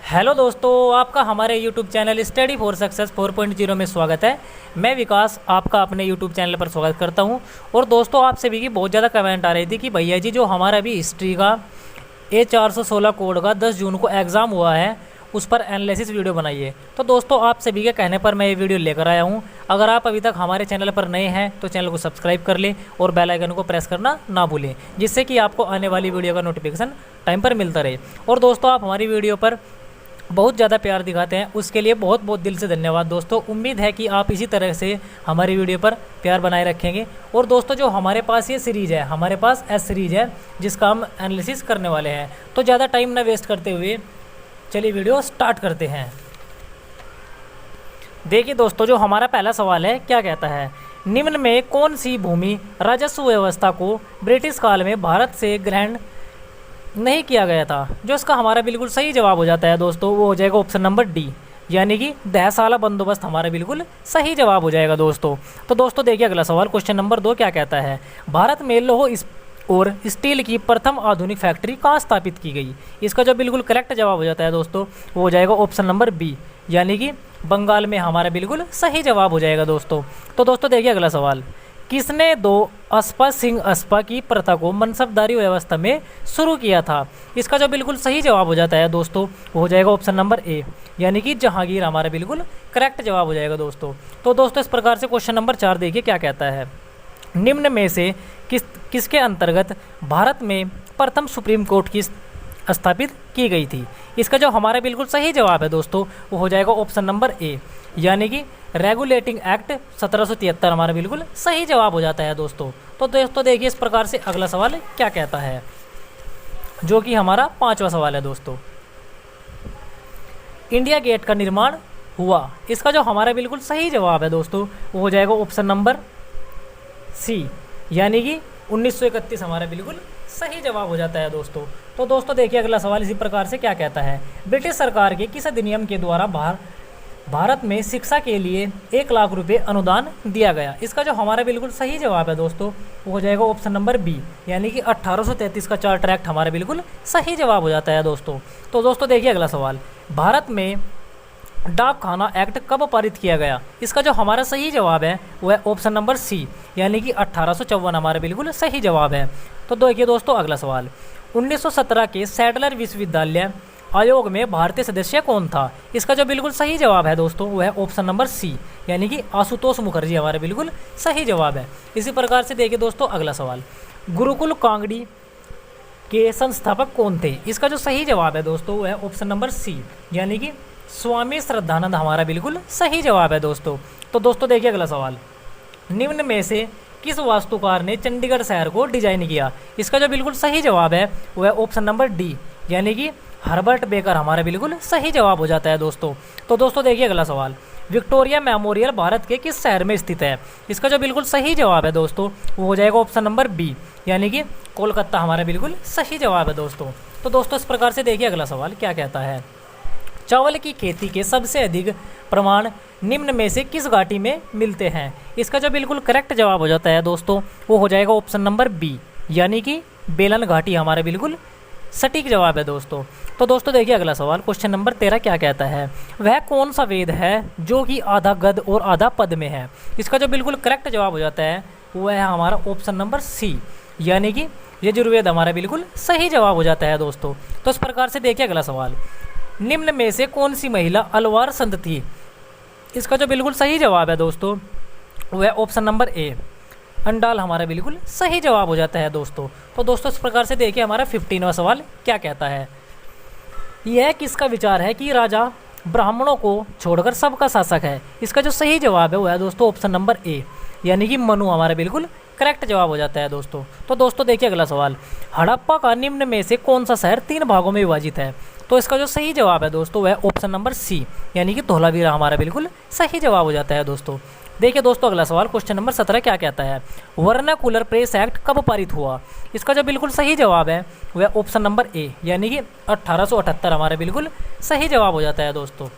Hello दोस्तों, आपका हमारे YouTube channel study for success 4.0 में स्वागत है। मैं विकास आपका अपने YouTube चैनल पर स्वागत करता हूं। और दोस्तों, आप सभी की बहुत ज़्यादा कमेंट आ रही थी कि भैया जी जो हमारा अभी हिस्ट्री का A416 कोड का 10 जून को एग्ज़ाम हुआ है उस पर एनालिसिस वीडियो बनाइए। तो दोस्तों, आप सभी के कहने पर मैं ये वीडियो लेकर आया हूँ। अगर आप अभी तक हमारे चैनल पर नए हैं तो चैनल को सब्सक्राइब कर लें और बेल आइकन को प्रेस करना ना भूलें, जिससे कि आपको आने वाली वीडियो का नोटिफिकेशन टाइम पर मिलता रहे। और दोस्तों, आप हमारी वीडियो पर बहुत ज़्यादा प्यार दिखाते हैं, उसके लिए बहुत बहुत दिल से धन्यवाद दोस्तों। उम्मीद है कि आप इसी तरह से हमारी वीडियो पर प्यार बनाए रखेंगे। और दोस्तों, जो हमारे पास ये सीरीज़ है, हमारे पास एस सीरीज़ है जिसका हम एनालिसिस करने वाले हैं। तो ज़्यादा टाइम ना वेस्ट करते हुए चलिए वीडियो स्टार्ट करते हैं। देखिए दोस्तों, जो हमारा पहला सवाल है क्या कहता है, निम्न में कौन सी भूमि राजस्व व्यवस्था को ब्रिटिश काल में भारत से ग्रहण नहीं किया गया था। जो इसका हमारा बिल्कुल सही जवाब हो जाता है दोस्तों, वो हो जाएगा ऑप्शन नंबर डी, यानी कि दहसाला बंदोबस्त हमारा बिल्कुल सही जवाब हो जाएगा दोस्तों। तो दोस्तों देखिए अगला सवाल, क्वेश्चन नंबर 2 क्या कहता है, भारत में लौह और स्टील की प्रथम आधुनिक फैक्ट्री कहाँ स्थापित की गई। इसका जो बिल्कुल करेक्ट जवाब हो जाता है दोस्तों, वो हो जाएगा ऑप्शन नंबर बी, यानी कि बंगाल में हमारा बिल्कुल सही जवाब हो जाएगा दोस्तों। तो दोस्तों देखिए अगला सवाल, किसने दो अस्पा सिंह अस्पा की प्रथा को मनसबदारी व्यवस्था में शुरू किया था। इसका जो बिल्कुल सही जवाब हो जाता है दोस्तों, वो हो जाएगा ऑप्शन नंबर ए, यानी कि जहांगीर हमारा बिल्कुल करेक्ट जवाब हो जाएगा दोस्तों। तो दोस्तों इस प्रकार से क्वेश्चन नंबर 4 देखिए क्या कहता है, निम्न में से किसके अंतर्गत भारत में प्रथम सुप्रीम कोर्ट की स्थापित की गई थी। इसका जो हमारा बिल्कुल सही जवाब है दोस्तों, वो हो जाएगा ऑप्शन नंबर ए, यानी कि रेगुलेटिंग एक्ट 1773 हमारा बिल्कुल सही जवाब हो जाता है दोस्तों। तो दोस्तों देखिए इस प्रकार से अगला सवाल क्या कहता है, जो कि हमारा 5वां सवाल है दोस्तों, इंडिया गेट का निर्माण हुआ। इसका जो हमारा बिल्कुल सही जवाब है दोस्तों, वो हो जाएगा ऑप्शन नंबर सी, यानी कि 1931 हमारा बिल्कुल सही जवाब हो जाता है दोस्तों। तो दोस्तों देखिए अगला सवाल इसी प्रकार से क्या कहता है, ब्रिटिश सरकार के किस अधिनियम के द्वारा भारत में शिक्षा के लिए 1 लाख रुपए अनुदान दिया गया। इसका जो हमारा बिल्कुल सही जवाब है दोस्तों, वो हो जाएगा ऑप्शन नंबर बी, यानी कि 1833 का चार्टर एक्ट हमारा बिल्कुल सही जवाब हो जाता है दोस्तों। तो दोस्तों देखिए अगला सवाल, भारत में डाक खाना एक्ट कब पारित किया गया। इसका जो हमारा सही जवाब है वो है ऑप्शन नंबर सी, यानी कि 1854 हमारा बिल्कुल सही जवाब है। तो देखिए दोस्तों अगला सवाल, 1917 के सैडलर विश्वविद्यालय आयोग में भारतीय सदस्य कौन था। इसका जो बिल्कुल सही जवाब है दोस्तों, वो है ऑप्शन नंबर सी, यानी कि आशुतोष मुखर्जी हमारा बिल्कुल सही जवाब है। इसी प्रकार से देखिए दोस्तों अगला सवाल, गुरुकुल कांगड़ी के संस्थापक कौन थे। इसका जो सही जवाब है दोस्तों, वो है ऑप्शन नंबर सी, यानी कि स्वामी श्रद्धानंद हमारा बिल्कुल सही जवाब है दोस्तों। तो दोस्तों देखिए अगला सवाल, निम्न में से किस वास्तुकार ने चंडीगढ़ शहर को डिजाइन किया। इसका जो बिल्कुल सही जवाब है वो है ऑप्शन नंबर डी, यानी कि हर्बर्ट बेकर हमारा बिल्कुल सही जवाब हो जाता है दोस्तों। तो दोस्तों देखिए अगला सवाल, विक्टोरिया मेमोरियल भारत के किस शहर में स्थित है। इसका जो बिल्कुल सही जवाब है दोस्तों, वो हो जाएगा ऑप्शन नंबर बी, यानी कि कोलकाता हमारा बिल्कुल सही जवाब है दोस्तों। तो दोस्तों इस प्रकार से देखिए अगला सवाल क्या कहता है, चावल की खेती के सबसे अधिक प्रमाण निम्न में से किस घाटी में मिलते हैं। इसका जो बिल्कुल करेक्ट जवाब हो जाता है दोस्तों, वो हो जाएगा ऑप्शन नंबर बी, यानी कि बेलन घाटी हमारा बिल्कुल सटीक जवाब है दोस्तों। तो दोस्तों देखिए अगला सवाल, क्वेश्चन नंबर 13 क्या कहता है, वह कौन सा वेद है जो कि आधा गद और आधा पद में है। इसका जो बिल्कुल करेक्ट जवाब हो जाता है वो है हमारा ऑप्शन नंबर सी, यानी कि यजुर्वेद हमारा बिल्कुल सही जवाब हो जाता है दोस्तों। तो इस प्रकार से देखिए अगला सवाल, निम्न में से कौन सी महिला अलवार संत थी। इसका जो बिल्कुल सही जवाब है दोस्तों, वह ऑप्शन नंबर ए, अंडाल हमारा बिल्कुल सही जवाब हो जाता है दोस्तों। तो दोस्तों इस प्रकार से देखिए हमारा 15वां सवाल क्या कहता है, यह किसका विचार है कि राजा ब्राह्मणों को छोड़कर सबका शासक है। इसका जो सही जवाब है वो है दोस्तों ऑप्शन नंबर ए, यानी कि मनु हमारा बिल्कुल करेक्ट जवाब हो जाता है दोस्तों। तो दोस्तों देखिए अगला सवाल, हड़प्पा का निम्न में से कौन सा शहर 3 भागों में विभाजित है। तो इसका जो सही जवाब है दोस्तों वह ऑप्शन नंबर सी, यानी कि धोलावीरा हमारा बिल्कुल सही जवाब हो जाता है दोस्तों। देखिए दोस्तों अगला सवाल, क्वेश्चन नंबर 17 क्या कहता है, वर्नाकुलर प्रेस एक्ट कब पारित हुआ। इसका जो बिल्कुल सही जवाब है वह ऑप्शन नंबर ए, यानी कि 1878 हमारा बिल्कुल सही जवाब हो जाता है दोस्तों।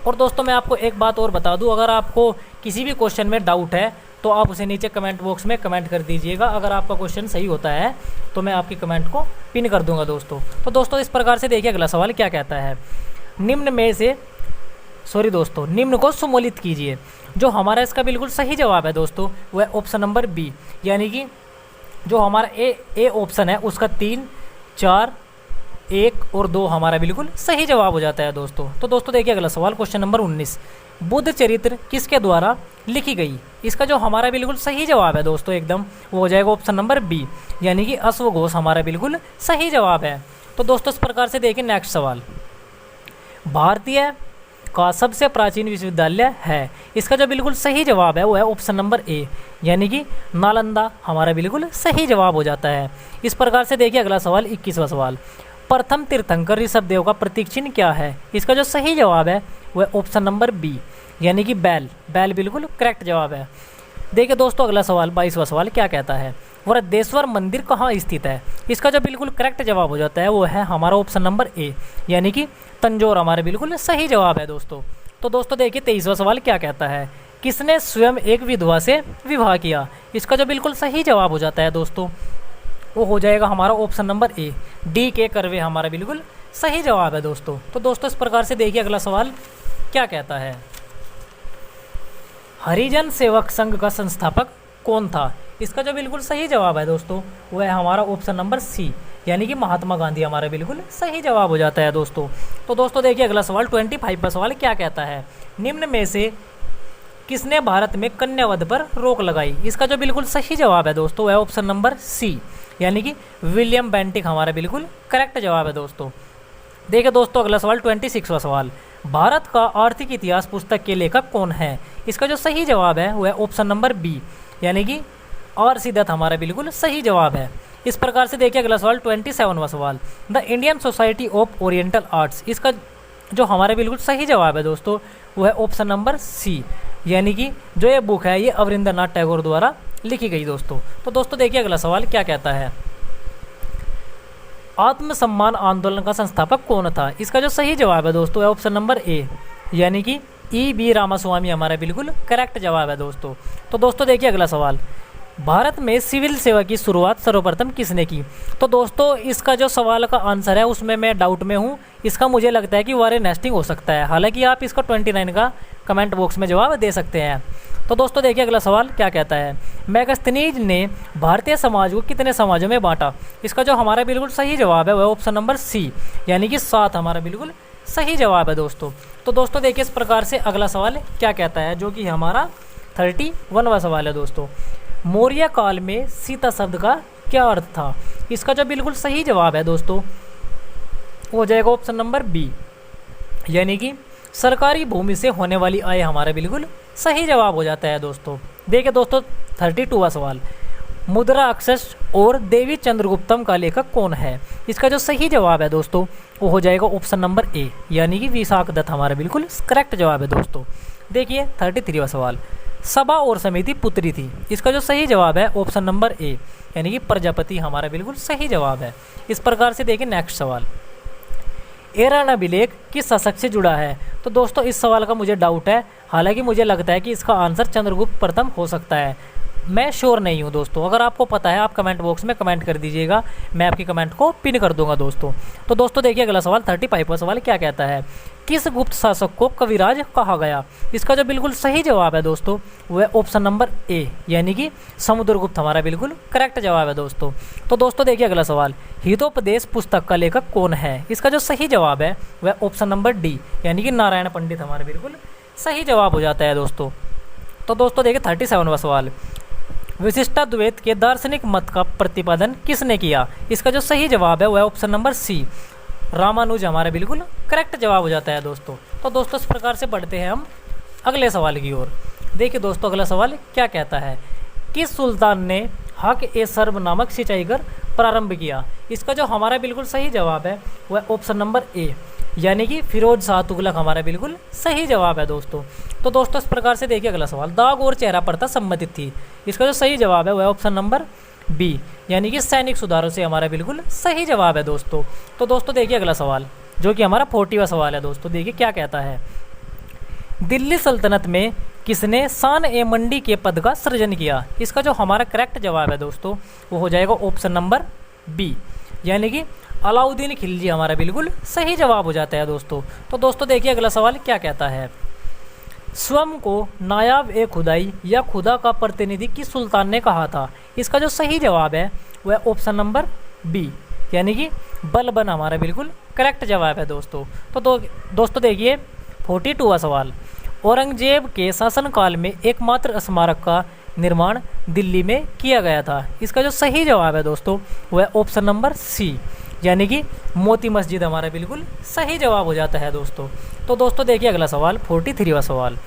और दोस्तों मैं आपको एक बात और बता दूं, अगर आपको किसी भी क्वेश्चन में डाउट है तो आप उसे नीचे कमेंट बॉक्स में कमेंट कर दीजिएगा। अगर आपका क्वेश्चन सही होता है तो मैं आपकी कमेंट को पिन कर दूंगा दोस्तों। तो दोस्तों इस प्रकार से देखिए अगला सवाल क्या कहता है, निम्न में से सॉरी दोस्तों, निम्न को सम्मिलित कीजिए। जो हमारा इसका बिल्कुल सही जवाब है दोस्तों वह ऑप्शन नंबर बी, यानी कि जो हमारा ए ऑप्शन है उसका 3, 4, 1 और 2 हमारा बिल्कुल सही जवाब हो जाता है दोस्तों। तो दोस्तों देखिए अगला सवाल, क्वेश्चन नंबर 19, बुद्ध चरित्र किसके द्वारा लिखी गई? इसका जो हमारा बिल्कुल सही जवाब है दोस्तों एकदम, वो हो जाएगा ऑप्शन नंबर बी, यानी कि अश्वघोष हमारा बिल्कुल सही जवाब है। तो दोस्तों इस प्रकार से देखिए नेक्स्ट सवाल, भारतीय का सबसे प्राचीन विश्वविद्यालय है? इसका जो बिल्कुल सही जवाब है वो है ऑप्शन नंबर ए, यानी कि नालंदा हमारा बिल्कुल सही जवाब हो जाता है। इस प्रकार से देखिए अगला सवाल, 21वां सवाल, प्रथम तीर्थंकर ऋषभदेव का प्रतीक चिन्ह क्या है? इसका जो सही जवाब है वह ऑप्शन नंबर बी, यानी कि बैल। बैल बिल्कुल करेक्ट जवाब है। देखिए दोस्तों अगला सवाल, 22वां सवाल क्या कहता है, वृद्धेश्वर मंदिर कहाँ स्थित है? इसका जो बिल्कुल करेक्ट जवाब हो जाता है वो है हमारा ऑप्शन नंबर ए, यानी कि तंजौर हमारा बिल्कुल सही जवाब है दोस्तों। तो दोस्तों देखिए 23वां सवाल क्या कहता है, किसने स्वयं एक विधवा से विवाह किया? इसका जो बिल्कुल सही जवाब हो जाता है दोस्तों वो हो जाएगा हमारा ऑप्शन नंबर ए, डी के कर्वे हमारा बिल्कुल सही जवाब है दोस्तों। तो दोस्तों इस प्रकार से देखिए अगला सवाल क्या कहता है, हरिजन सेवक संघ का संस्थापक कौन था? इसका जो बिल्कुल सही जवाब है दोस्तों वो है हमारा ऑप्शन नंबर सी, यानी कि महात्मा गांधी हमारा बिल्कुल सही जवाब हो जाता है दोस्तों। तो दोस्तों देखिए अगला सवाल, 25वां सवाल क्या कहता है, निम्न में से किसने भारत में कन्यावध पर रोक लगाई? इसका जो बिल्कुल सही जवाब है दोस्तों वह ऑप्शन नंबर सी, यानी कि विलियम बेंटिक हमारा बिल्कुल करेक्ट जवाब है दोस्तों। देखिए दोस्तों अगला सवाल, 26वां सवाल, भारत का आर्थिक इतिहास पुस्तक के लेखक कौन है? इसका जो सही जवाब है वह ऑप्शन नंबर बी, यानी कि आर सी दत्त हमारा बिल्कुल सही जवाब है। इस प्रकार से देखिए अगला सवाल, 27वां सवाल, the Indian society of oriental arts, इसका जो हमारा बिल्कुल सही जवाब है दोस्तों वो है ऑप्शन नंबर सी, यानी कि जो ये बुक है ये अवरिंद्रनाथ टैगोर द्वारा लिखी गई दोस्तों। तो दोस्तों देखिए अगला सवाल क्या कहता है, आत्मसम्मान आंदोलन का संस्थापक कौन था? इसका जो सही जवाब है दोस्तों है ऑप्शन नंबर ए, यानी कि ई बी रामास्वामी हमारा बिल्कुल करेक्ट जवाब है दोस्तों। तो दोस्तों देखिए अगला सवाल, भारत में सिविल सेवा की शुरुआत सर्वप्रथम किसने की? तो दोस्तों इसका जो सवाल का आंसर है उसमें मैं डाउट में हूँ, इसका मुझे लगता है कि वारे नेस्टिंग हो सकता है, हालांकि आप इसका 29 का कमेंट बॉक्स में जवाब दे सकते हैं। तो दोस्तों देखिए अगला सवाल क्या कहता है, मैगस्थनीज ने भारतीय समाज को कितने समाजों में बांटा? इसका जो हमारा बिल्कुल सही जवाब है वह ऑप्शन नंबर सी, यानी कि 7 हमारा बिल्कुल सही जवाब है दोस्तों। तो दोस्तों देखिए इस प्रकार से अगला सवाल क्या कहता है, जो कि हमारा 31वां सवाल है दोस्तों, मौर्य काल में सीता शब्द का क्या अर्थ था? इसका जो बिल्कुल सही जवाब है दोस्तों वो हो जाएगा ऑप्शन नंबर बी, यानी कि सरकारी भूमि से होने वाली आय हमारा बिल्कुल सही जवाब हो जाता है दोस्तों। देखिए दोस्तों 32वां सवाल, मुद्रा अक्षश और देवी चंद्रगुप्तम का लेखक कौन है? इसका जो सही जवाब है दोस्तों वो हो जाएगा ऑप्शन नंबर ए, यानी कि विशाख दत्त हमारा बिल्कुल करेक्ट जवाब है दोस्तों। देखिए 33वां सवाल, सभा और समिति पुत्री थी? इसका जो सही जवाब है ऑप्शन नंबर ए, यानी कि प्रजापति हमारा बिल्कुल सही जवाब है। इस प्रकार से देखिए नेक्स्ट सवाल, एरान अभिलेख किस शासक से जुड़ा है? तो दोस्तों इस सवाल का मुझे डाउट है, हालांकि मुझे लगता है कि इसका आंसर चंद्रगुप्त प्रथम हो सकता है, मैं श्योर नहीं हूं दोस्तों। अगर आपको पता है आप कमेंट बॉक्स में कमेंट कर दीजिएगा, मैं आपकी कमेंट को पिन कर दूंगा दोस्तों। तो दोस्तों देखिए अगला सवाल 35वां सवाल क्या कहता है, किस गुप्त शासक को कविराज कहा गया? इसका जो बिल्कुल सही जवाब है दोस्तों वह ऑप्शन नंबर ए, यानी कि समुद्रगुप्त हमारा बिल्कुल करेक्ट जवाब है दोस्तों। तो दोस्तों देखिए अगला सवाल, हितोपदेश पुस्तक का लेखक कौन है? इसका जो सही जवाब है वह ऑप्शन नंबर डी, यानी कि नारायण पंडित हमारा बिल्कुल सही जवाब हो जाता है दोस्तों। तो दोस्तों देखिए 37वां सवाल, विशिष्टाद्वैत के दार्शनिक मत का प्रतिपादन किसने किया? इसका जो सही जवाब है वह ऑप्शन नंबर सी, रामानुज हमारा बिल्कुल करेक्ट जवाब हो जाता है दोस्तों। तो दोस्तों इस प्रकार से बढ़ते हैं हम अगले सवाल की ओर। देखिए दोस्तों अगला सवाल क्या कहता है, किस सुल्तान ने हक ए सर्ब नामक सिंचाई घर प्रारंभ किया? इसका जो हमारा बिल्कुल सही जवाब है वह ऑप्शन नंबर ए, यानी कि फिरोज शाह तुगलक हमारा बिल्कुल सही जवाब है दोस्तों। तो दोस्तों इस प्रकार से देखिए अगला सवाल, दाग और चेहरा प्रथा संबंधित थी? इसका जो सही जवाब है वह ऑप्शन नंबर बी, यानी कि सैनिक सुधारों से हमारा बिल्कुल सही जवाब है दोस्तों। तो दोस्तों देखिए अगला सवाल जो कि हमारा 40वां सवाल है दोस्तों, देखिए क्या कहता है, दिल्ली सल्तनत में किसने शान ए मंडी के पद का सृजन किया? इसका जो हमारा करेक्ट जवाब है दोस्तों वो हो जाएगा ऑप्शन नंबर बी, यानी कि अलाउद्दीन खिलजी हमारा बिल्कुल सही जवाब हो जाता है दोस्तों। तो दोस्तों देखिए अगला सवाल क्या कहता है, स्वयं को नायाब ए खुदाई या खुदा का प्रतिनिधि किस सुल्तान ने कहा था? इसका जो सही जवाब है वह ऑप्शन नंबर बी यानी कि बलबन हमारा बिल्कुल करेक्ट जवाब है दोस्तों। तो दोस्तों देखिए 42वां सवाल, औरंगजेब के शासनकाल में एकमात्र स्मारक का निर्माण दिल्ली में किया गया था। इसका जो सही जवाब है दोस्तों वह ऑप्शन नंबर सी यानी कि मोती मस्जिद हमारा बिल्कुल सही जवाब हो जाता है दोस्तों। तो दोस्तों देखिए अगला सवाल 43वां सवाल,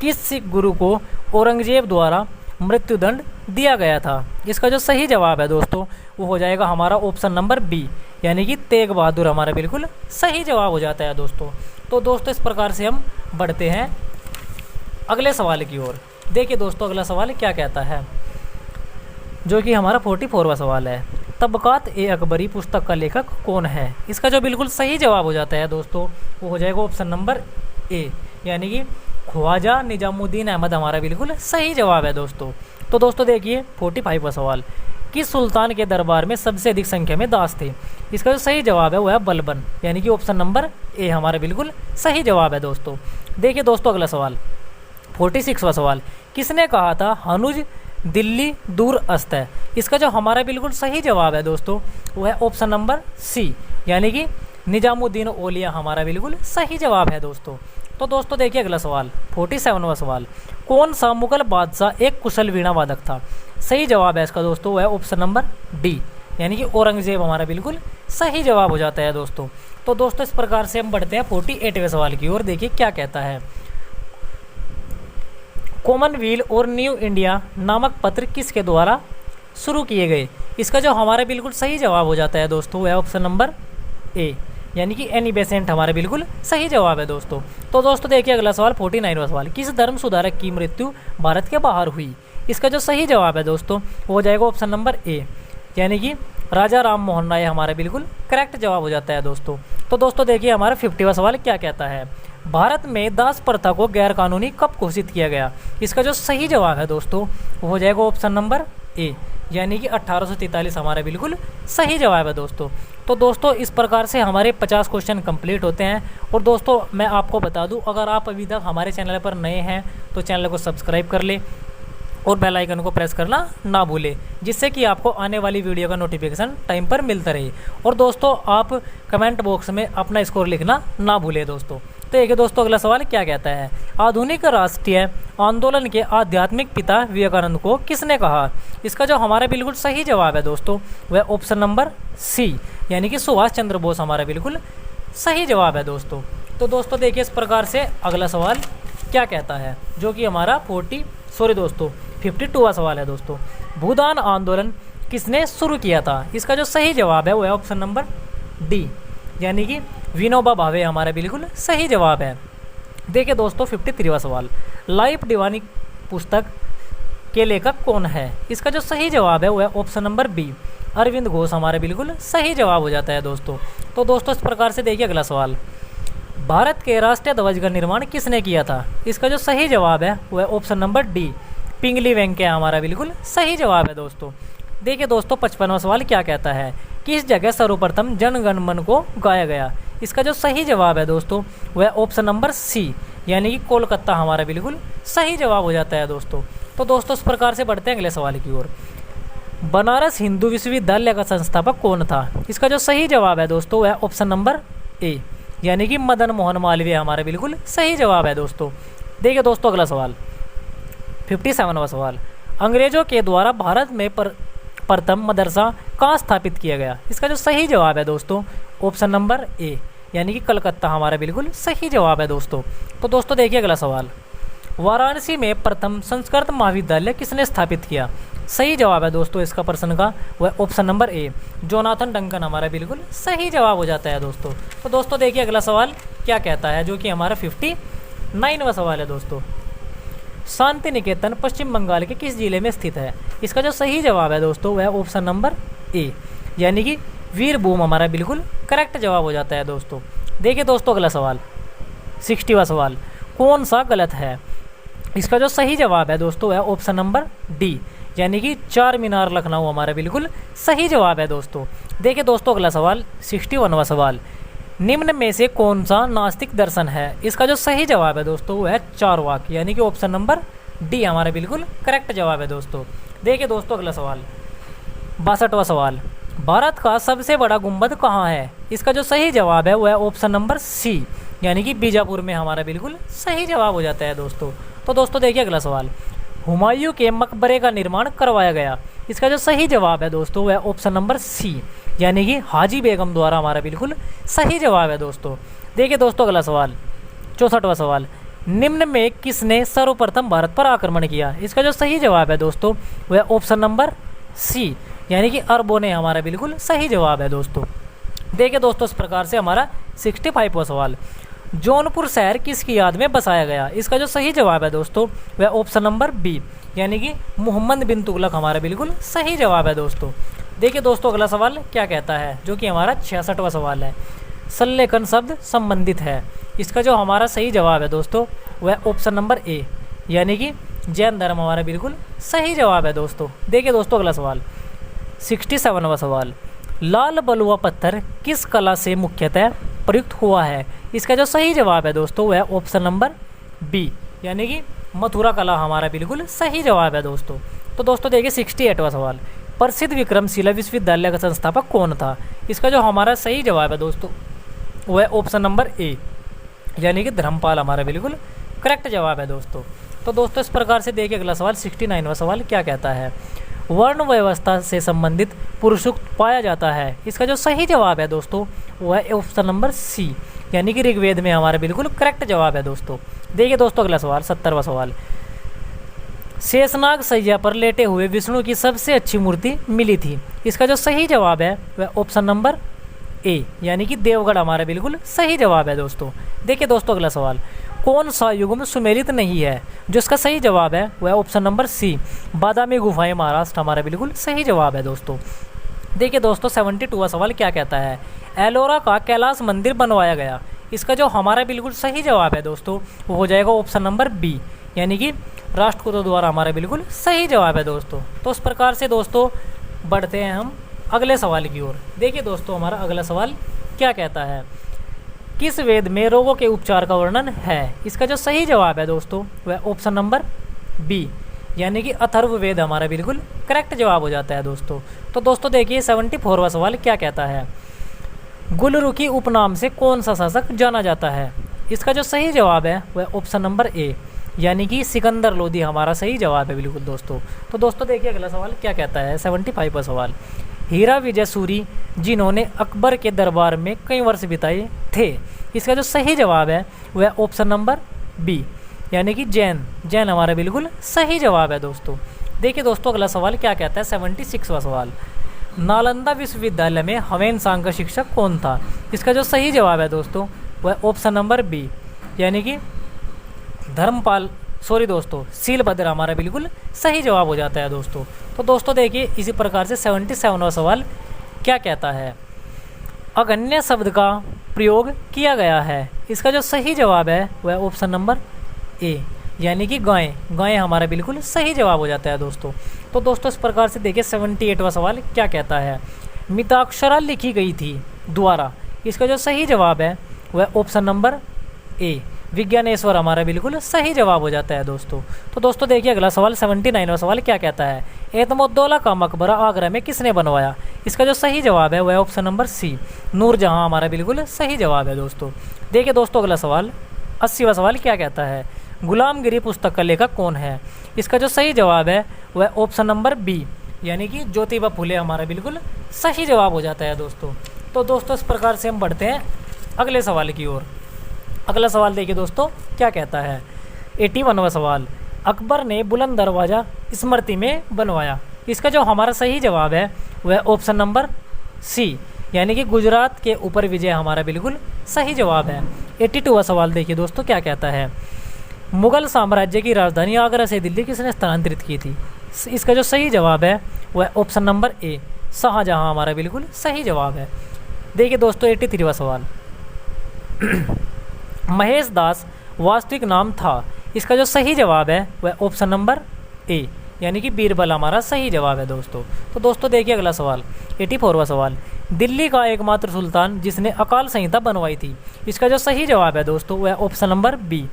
किस सिख गुरु को औरंगजेब द्वारा मृत्युदंड दिया गया था? इसका जो सही जवाब है दोस्तों वो हो जाएगा हमारा ऑप्शन नंबर बी यानी कि तेग बहादुर हमारा बिल्कुल सही जवाब हो जाता है दोस्तों। तो दोस्तों इस प्रकार से हम बढ़ते हैं अगले सवाल की ओर। देखिए दोस्तों अगला सवाल क्या कहता है, जो कि हमारा 44वां सवाल है, तबकात ए अकबरी पुस्तक का लेखक कौन है? इसका जो बिल्कुल सही जवाब हो जाता है दोस्तों वो हो जाएगा ऑप्शन नंबर ए यानी कि ख्वाजा निजामुद्दीन अहमद हमारा बिल्कुल सही जवाब है दोस्तों। तो दोस्तों देखिए 45वां सवाल, किस सुल्तान के दरबार में सबसे अधिक संख्या में दास थे? इसका जो सही जवाब है वह है बलबन यानी कि ऑप्शन नंबर ए हमारा बिल्कुल सही जवाब है दोस्तों। देखिए दोस्तों अगला सवाल 46वां सवाल, किसने कहा था हनुज दिल्ली दूर अस्त है? इसका जो हमारा बिल्कुल सही जवाब है दोस्तों वह है ऑप्शन नंबर सी यानी कि निजामुद्दीन औलिया हमारा बिल्कुल सही जवाब है दोस्तों। तो दोस्तों देखिए अगला सवाल 47वां सवाल, कौन सा मुगल बादशाह एक कुशल वीणा वादक था? सही जवाब है इसका दोस्तों वह है ऑप्शन नंबर डी यानी कि औरंगजेब हमारा बिल्कुल सही जवाब हो जाता है दोस्तों। तो दोस्तों इस प्रकार से हम बढ़ते हैं 48वें सवाल की ओर। देखिए क्या कहता है, कॉमनवेल्थ और न्यू इंडिया नामक पत्र किसके द्वारा शुरू किए गए? इसका जो हमारा बिल्कुल सही जवाब हो जाता है दोस्तों वह ऑप्शन नंबर ए यानी कि एनी बेसेंट हमारा बिल्कुल सही जवाब है दोस्तों। तो दोस्तों देखिए अगला सवाल 49वां सवाल, किस धर्म सुधारक की मृत्यु भारत के बाहर हुई? इसका जो सही जवाब है दोस्तों वो हो जाएगा ऑप्शन नंबर ए यानी कि राजा राम मोहन राय हमारा बिल्कुल करेक्ट जवाब हो जाता है दोस्तों। तो दोस्तों देखिए हमारा 50वां सवाल क्या कहता है, भारत में दास प्रथा को गैर कानूनी कब घोषित किया गया? इसका जो सही जवाब है दोस्तों वो हो जाएगा ऑप्शन नंबर ए यानी कि 1843 हमारा बिल्कुल सही जवाब है दोस्तों। तो दोस्तों इस प्रकार से हमारे 50 क्वेश्चन कंप्लीट होते हैं। और दोस्तों मैं आपको बता दूं, अगर आप अभी तक हमारे चैनल पर नए हैं तो चैनल को सब्सक्राइब कर ले और बेल आइकन को प्रेस करना ना भूलें, जिससे कि आपको आने वाली वीडियो का नोटिफिकेशन टाइम पर मिलता रहे। और दोस्तों आप कमेंट बॉक्स में अपना स्कोर लिखना ना भूलें दोस्तों। तो एक दोस्तों अगला सवाल क्या कहता है, आधुनिक राष्ट्रीय आंदोलन के आध्यात्मिक पिता विवेकानंद को किसने कहा? इसका जो हमारा बिल्कुल सही जवाब है दोस्तों वह ऑप्शन नंबर सी यानी कि सुभाष चंद्र बोस हमारा बिल्कुल सही जवाब है दोस्तों। तो दोस्तों देखिए इस प्रकार से अगला सवाल क्या कहता है, जो कि हमारा 52वां सवाल है दोस्तों, भूदान आंदोलन किसने शुरू किया था? इसका जो सही जवाब है वह ऑप्शन नंबर डी यानी कि विनोबा भावे हमारा बिल्कुल सही जवाब है। देखिए दोस्तों 53वां सवाल, लाइफ दीवानी पुस्तक के लेखक कौन है? इसका जो सही जवाब है वह option number B Arvind Ghosh हमारा बिल्कुल सही जवाब हो जाता है दोस्तों। तो दोस्तों इस प्रकार से देखिए अगला सवाल, भारत के राष्ट्रीय ध्वज का निर्माण किसने किया था? इसका जो सही जवाब है वह ऑप्शन नंबर डी पिंगली वेंकैया हमारा बिल्कुल सही जवाब है दोस्तों। देखिए दोस्तों 55वां सवाल क्या कहता है, किस जगह सर्वप्रथम जन गण मन को गाया गया? इसका जो सही जवाब है दोस्तों वह ऑप्शन नंबर सी यानी कि कोलकाता हमारा बिल्कुल सही जवाब हो जाता है दोस्तों। तो दोस्तों इस प्रकार से बढ़ते हैं अगले सवाल की ओर, बनारस हिंदू विश्वविद्यालय का संस्थापक कौन था? इसका जो सही जवाब है दोस्तों वह ऑप्शन नंबर ए यानी कि मदन मोहन मालवीय हमारा बिल्कुल सही जवाब है दोस्तों। देखिए दोस्तों अगला सवाल 57वां सवाल, अंग्रेजों के द्वारा भारत में प्रथम मदरसा कहाँ स्थापित किया गया? इसका जो सही जवाब है दोस्तों ऑप्शन नंबर ए यानी कि कलकत्ता हमारा बिल्कुल सही जवाब है दोस्तों। तो दोस्तों देखिए अगला सवाल, वाराणसी में प्रथम संस्कृत महाविद्यालय किसने स्थापित किया? सही जवाब है दोस्तों इसका प्रश्न का वह option number A Jonathan Duncan हमारा बिल्कुल सही जवाब हो जाता है दोस्तों। तो दोस्तों देखिए अगला सवाल क्या कहता है, जो कि हमारा 59वां सवाल है दोस्तों, शांति निकेतन पश्चिम बंगाल के किस जिले में स्थित है? इसका जो सही जवाब है दोस्तों वह ऑप्शन नंबर ए यानी कि वीरभूम हमारा बिल्कुल करेक्ट जवाब हो जाता है दोस्तों। देखिए दोस्तों अगला सवाल 60वां सवाल, कौन सा गलत है? इसका जो सही जवाब है दोस्तों वह ऑप्शन नंबर डी यानी कि चार मीनार लखनऊ हमारा बिल्कुल सही जवाब है दोस्तों। देखिए दोस्तों अगला सवाल 61वां सवाल, निम्न में से कौन सा नास्तिक दर्शन है? इसका जो सही जवाब है दोस्तों वो है चारवाक, यानी कि ऑप्शन नंबर डी हमारा बिल्कुल करेक्ट जवाब है दोस्तों। देखिए दोस्तों अगला सवाल 62वां सवाल, भारत का सबसे बड़ा गुंबद कहाँ है? इसका जो सही जवाब है वो है ऑप्शन नंबर सी, यानी कि बीजापुर में हमारा बिल्कुल सही जवाब हो जाता है दोस्तों। तो दोस्तों देखिए अगला सवाल, हुमायूं के मकबरे का निर्माण करवाया गया? इसका जो सही जवाब है दोस्तों वो है ऑप्शन नंबर सी, यानी कि हाजी बेगम द्वारा हमारा बिल्कुल सही जवाब है दोस्तों। देखिए दोस्तों अगला सवाल 64वां सवाल, निम्न में किसने सर्वप्रथम भारत पर आक्रमण किया? इसका जो सही जवाब है दोस्तों वह ऑप्शन नंबर सी, यानी कि अरबों ने हमारा बिल्कुल सही जवाब है दोस्तों। देखिए दोस्तों इस प्रकार से हमारा 65वां सवाल, जौनपुर शहर किसकी याद में बसाया गया? इसका जो सही जवाब है दोस्तों वह ऑप्शन नंबर बी, यानी कि मोहम्मद बिन तुगलक हमारा बिल्कुल सही जवाब है दोस्तों। देखिए दोस्तों अगला सवाल क्या कहता है, जो कि हमारा 66वां सवाल है, सल्लेखन शब्द संबंधित है? इसका जो हमारा सही जवाब है दोस्तों वह ऑप्शन नंबर ए, यानी कि जैन धर्म हमारा बिल्कुल सही जवाब है दोस्तों। देखिए दोस्तों अगला सवाल 67वां सवाल, लाल बलुआ पत्थर किस कला से मुख्यतः प्रयुक्त हुआ है? इसका जो सही जवाब है दोस्तों वह ऑप्शन नंबर बी, यानी कि मथुरा कला हमारा बिल्कुल सही जवाब है दोस्तों। तो दोस्तों देखिए 68वां सवाल, प्रसिद्ध विक्रमशिला विश्वविद्यालय का संस्थापक कौन था? इसका जो हमारा सही जवाब है दोस्तों वह ऑप्शन नंबर ए, यानी कि धर्मपाल हमारा बिल्कुल करेक्ट जवाब है दोस्तों। तो दोस्तों इस प्रकार से देखिए अगला सवाल 69वां सवाल क्या कहता है, वर्ण व्यवस्था से संबंधित पुरुषोक्त पाया जाता है? इसका जो सही जवाब है दोस्तों वह है ऑप्शन नंबर सी, यानी कि ऋग्वेद में हमारा बिल्कुल करेक्ट जवाब है दोस्तों। देखिए दोस्तों अगला सवाल 70वां सवाल, शेषनाग सैया पर लेटे हुए विष्णु की सबसे अच्छी मूर्ति मिली थी? इसका जो सही जवाब है वह ऑप्शन नंबर ए, यानी कि देवगढ़ हमारा बिल्कुल सही जवाब है दोस्तों। देखिए दोस्तों अगला सवाल, कौन सा युग्म सुमेलित नहीं है? जो इसका सही जवाब है वह ऑप्शन नंबर सी, बादामी गुफाएं महाराष्ट्र हमारा बिल्कुल सही जवाब है दोस्तों। देखिए दोस्तों 72वां सवाल क्या कहता है, एलोरा का कैलाश मंदिर बनवाया गया? इसका जो हमारा बिल्कुल सही जवाब है दोस्तों वो हो जाएगा ऑप्शन नंबर बी, यानी कि राष्ट्रकूटों द्वारा हमारा बिल्कुल सही जवाब है दोस्तों। तो इस प्रकार से दोस्तों बढ़ते हैं हम अगले सवाल की ओर। देखिए दोस्तों हमारा अगला सवाल क्या कहता है, किस वेद में रोगों के उपचार का वर्णन है? इसका जो सही जवाब है दोस्तों वह ऑप्शन नंबर बी, यानी कि अथर्व वेद हमारा बिल्कुल करेक्ट जवाब हो जाता है दोस्तों। तो दोस्तों देखिए 74वां सवाल क्या कहता है, गुलरुखी उपनाम से कौन सा शासक जाना जाता है? इसका जो सही जवाब है वह ऑप्शन नंबर ए, यानी कि सिकंदर लोदी हमारा सही जवाब है बिल्कुल दोस्तों। तो दोस्तों देखिए अगला सवाल क्या कहता है 75वां सवाल, हीरा विजय सूरी जिन्होंने अकबर के दरबार में कई वर्ष बिताए थे? इसका जो सही जवाब है वह ऑप्शन नंबर बी, यानी कि जैन हमारा बिल्कुल सही जवाब है दोस्तों। देखिए दोस्तों अगला सवाल क्या कहता है 76वां सवाल, नालंदा विश्वविद्यालय में हवेन सांग का शिक्षक कौन था? इसका जो सही जवाब है दोस्तों वह ऑप्शन नंबर बी, यानी कि शीलभद्र हमारा बिल्कुल सही जवाब हो जाता है दोस्तों। तो दोस्तों देखिए इसी प्रकार से 77वां सवाल क्या कहता है, अगन्य शब्द का प्रयोग किया गया है? इसका जो सही जवाब है वह ऑप्शन नंबर ए, यानी कि गायें हमारा बिल्कुल सही जवाब हो जाता है दोस्तों। तो दोस्तों इस प्रकार से देखिए 78वां सवाल क्या कहता है, मिताक्षरा लिखी गई थी द्वारा? इसका जो सही जवाब है वह ऑप्शन नंबर ए, विज्ञानेश्वर हमारा बिल्कुल सही जवाब हो जाता है दोस्तों। तो दोस्तों देखिए अगला सवाल 79वां सवाल क्या कहता है, एतमुद्दौला का मकबरा आगरा में किसने बनवाया? इसका जो सही जवाब है वह ऑप्शन नंबर सी, नूरजहां हमारा बिल्कुल सही जवाब है दोस्तों। देखिए दोस्तों अगला सवाल 80वां सवाल क्या कहता है, गुलामगिरी पुस्तक का लेखक कौन है? इसका जो सही जवाब है वह ऑप्शन नंबर बी, यानी कि ज्योतिबा फुले हमारा बिल्कुल सही जवाब हो जाता है दोस्तों। तो दोस्तों इस प्रकार से हम बढ़ते हैं अगले सवाल की ओर। अगला सवाल देखिए दोस्तों क्या कहता है, 81वां सवाल, अकबर ने बुलंद दरवाज़ा स्मृति में बनवाया? इसका जो हमारा सही जवाब है वह ऑप्शन नंबर सी, यानी कि गुजरात के ऊपर विजय हमारा बिल्कुल सही जवाब है। 82वां सवाल देखिए दोस्तों क्या कहता है, मुगल साम्राज्य की राजधानी आगरा से दिल्ली किसने स्थानांतरित की थी? इसका जो सही जवाब है वह ऑप्शन नंबर ए, शाहजहां हमारा बिल्कुल सही जवाब है। देखिए दोस्तों 83वां सवाल, महेश दास वास्तविक नाम था? इसका जो सही जवाब है वह ऑप्शन नंबर ए, यानी कि बीरबल हमारा सही जवाब है दोस्तों। तो दोस्तों देखिए अगला सवाल, 84वां सवाल, दिल्ली का एकमात्र सुल्तान जिसने अकाल संहिता बनवाई थी, इसका जो सही जवाब है दोस्तों वह ऑप्शन नंबर बी,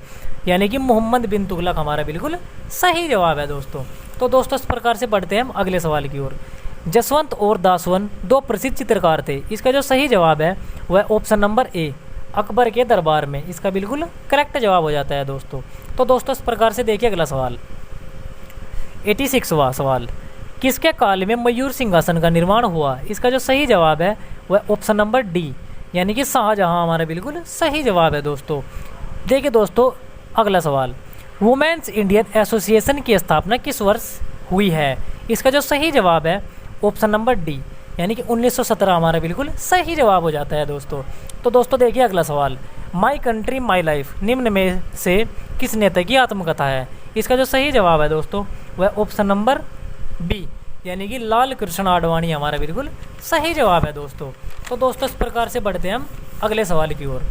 यानी कि मोहम्मद बिन तुगलक हमारा बिल्कुल सही जवाब है दोस्तों। तो दोस्तों इस प्रकार से बढ़ते हैं हम अगले सवाल की ओर। जसवंत और दासवन दो प्रसिद्ध चित्रकार थे, इसका जो सही जवाब है वह ऑप्शन नंबर ए, अकबर के दरबार में, इसका बिल्कुल करेक्ट जवाब हो जाता है दोस्तों। तो दोस्तों इस प्रकार से देखिए अगला सवाल, 86वां सवाल, किसके काल में मयूर सिंहासन का निर्माण हुआ, इसका जो सही जवाब है वह ऑप्शन नंबर डी, यानी कि शाहजहां हमारा बिल्कुल सही जवाब है दोस्तों। देखिए दोस्तों अगला सवाल, वुमेन्स इंडियन एसोसिएशन की स्थापना किस वर्ष हुई है, इसका जो सही जवाब है ऑप्शन नंबर डी, यानी कि 1917 हमारा बिल्कुल सही जवाब हो जाता है दोस्तों। तो दोस्तों देखिए अगला सवाल, माई कंट्री माई लाइफ निम्न में से किस नेता की आत्मकथा है, इसका जो सही जवाब है दोस्तों वह ऑप्शन नंबर बी, यानी कि लाल कृष्ण आडवाणी हमारा बिल्कुल सही जवाब है दोस्तों। तो दोस्तों इस प्रकार से बढ़ते हैं हम अगले सवाल की ओर।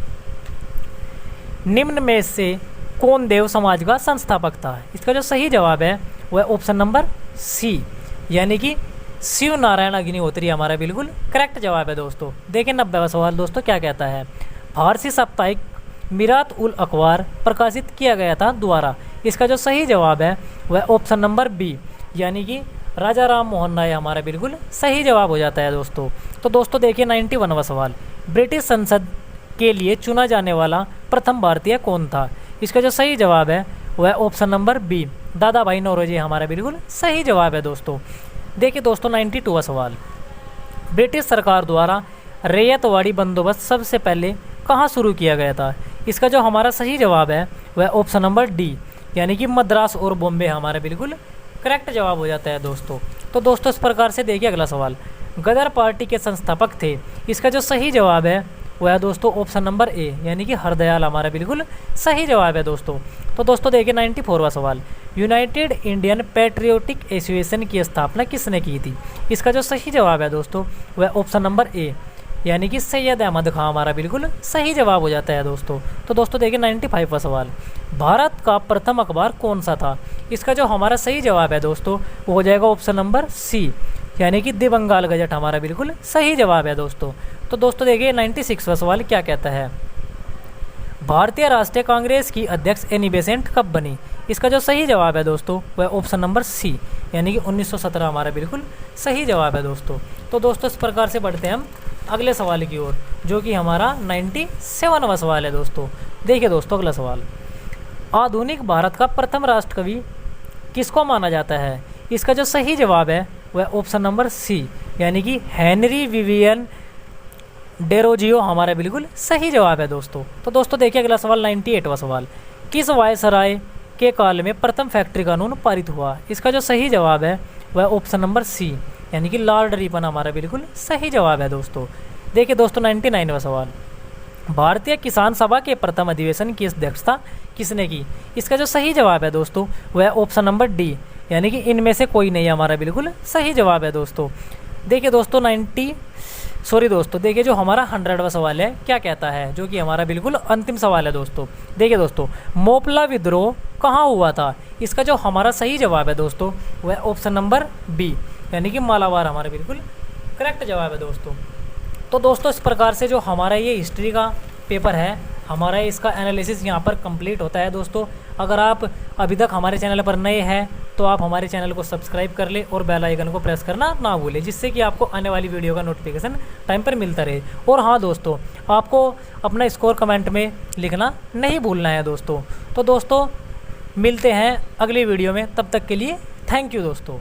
निम्न में से कौन देव समाज का संस्थापक था, इसका जो सही जवाब है वह ऑप्शन नंबर सी, यानी कि शिव नारायण अग्निहोत्री हमारा बिल्कुल करेक्ट जवाब है दोस्तों। देखिए 90वां सवाल दोस्तों क्या कहता है, फारसी साप्ताहिक मिरात उल अखबार प्रकाशित किया गया था द्वारा, इसका जो सही जवाब है वह ऑप्शन नंबर बी, यानी कि राजा राम मोहन राय हमारा बिल्कुल सही जवाब हो जाता है दोस्तों। तो दोस्तों देखिए 91वां सवाल, ब्रिटिश संसद के लिए चुना जाने वाला प्रथम भारतीय कौन था, इसका जो सही जवाब है वह ऑप्शन नंबर बी, दादा भाई नौरोजी हमारा बिल्कुल सही जवाब है दोस्तों। देखिए दोस्तों 92वां सवाल, ब्रिटिश सरकार द्वारा रैयतवाड़ी बंदोबस्त सबसे पहले कहाँ शुरू किया गया था, इसका जो हमारा सही जवाब है वह ऑप्शन नंबर डी, यानी कि मद्रास और बॉम्बे हमारा बिल्कुल करेक्ट जवाब हो जाता है दोस्तों। तो दोस्तों इस प्रकार से देखिए अगला सवाल, गदर पार्टी के संस्थापक थे, इसका जो सही जवाब है वह दोस्तों ऑप्शन नंबर ए, यानी कि हरदयाल हमारा बिल्कुल सही जवाब है दोस्तों। तो दोस्तों देखिए 94वां सवाल, यूनाइटेड इंडियन पैट्रियोटिक एसोसिएशन की स्थापना किसने की थी, इसका जो सही जवाब है दोस्तों वह ऑप्शन नंबर ए, यानी कि सैयद अहमद खां हमारा बिल्कुल सही जवाब हो जाता है दोस्तों। तो दोस्तों देखिए 95वां सवाल, भारत का प्रथम अखबार कौन सा था, इसका जो हमारा सही जवाब है दोस्तों वो हो जाएगा ऑप्शन नंबर सी, यानी कि द बंगाल गजट हमारा बिल्कुल सही जवाब है दोस्तों। तो दोस्तों देखिए 96वां सवाल क्या कहता है, भारतीय राष्ट्रीय कांग्रेस की अध्यक्ष एनी बेसेंट कब बनी, इसका जो सही जवाब है दोस्तों वह ऑप्शन नंबर सी, यानी कि 1917 हमारा बिल्कुल सही जवाब है दोस्तों। तो दोस्तों इस प्रकार से बढ़ते हैं हम अगले सवाल की ओर, जो कि हमारा 97वां सवाल है दोस्तों। देखिए दोस्तों अगला सवाल, आधुनिक भारत का प्रथम राष्ट्र कवि किसको माना जाता है, इसका जो सही जवाब है वह ऑप्शन नंबर सी, यानी कि हेनरी विवियन डेरोजियो हमारा बिल्कुल सही जवाब है दोस्तों। तो दोस्तों देखिए अगला सवाल 98वां सवाल, किस वायसराय के काल में प्रथम फैक्ट्री कानून पारित हुआ, इसका जो सही जवाब है वह ऑप्शन नंबर सी, यानी कि लॉर्ड रिपन हमारा बिल्कुल सही जवाब है दोस्तों। देखिए दोस्तों 99वां सवाल, भारतीय किसान सभा के प्रथम अधिवेशन की अध्यक्षता किसने की, इसका जो सही जवाब है दोस्तों वह ऑप्शन नंबर डी, यानी कि इनमें से कोई नहीं हमारा बिल्कुल सही जवाब है दोस्तों। देखिए दोस्तों देखिए जो हमारा 100वां सवाल है क्या कहता है, जो कि हमारा बिल्कुल अंतिम सवाल है दोस्तों। देखिए दोस्तों, मोपला विद्रोह कहाँ हुआ था, इसका जो हमारा सही जवाब है दोस्तों वह ऑप्शन नंबर बी, यानी कि मालाबार हमारा बिल्कुल करेक्ट जवाब है दोस्तों। तो दोस्तों इस प्रकार से जो हमारा ये हिस्ट्री का पेपर है, हमारा इसका एनालिसिस यहाँ पर कंप्लीट होता है दोस्तों। अगर आप अभी तक हमारे चैनल पर नए हैं तो आप हमारे चैनल को सब्सक्राइब कर ले और बेल आइकन को प्रेस करना ना भूलें, जिससे कि आपको आने वाली वीडियो का नोटिफिकेशन टाइम पर मिलता रहे। और हाँ दोस्तों, आपको अपना स्कोर कमेंट में लिखना नहीं भूलना है दोस्तों। तो दोस्तों मिलते हैं अगली वीडियो में, तब तक के लिए थैंक यू दोस्तों।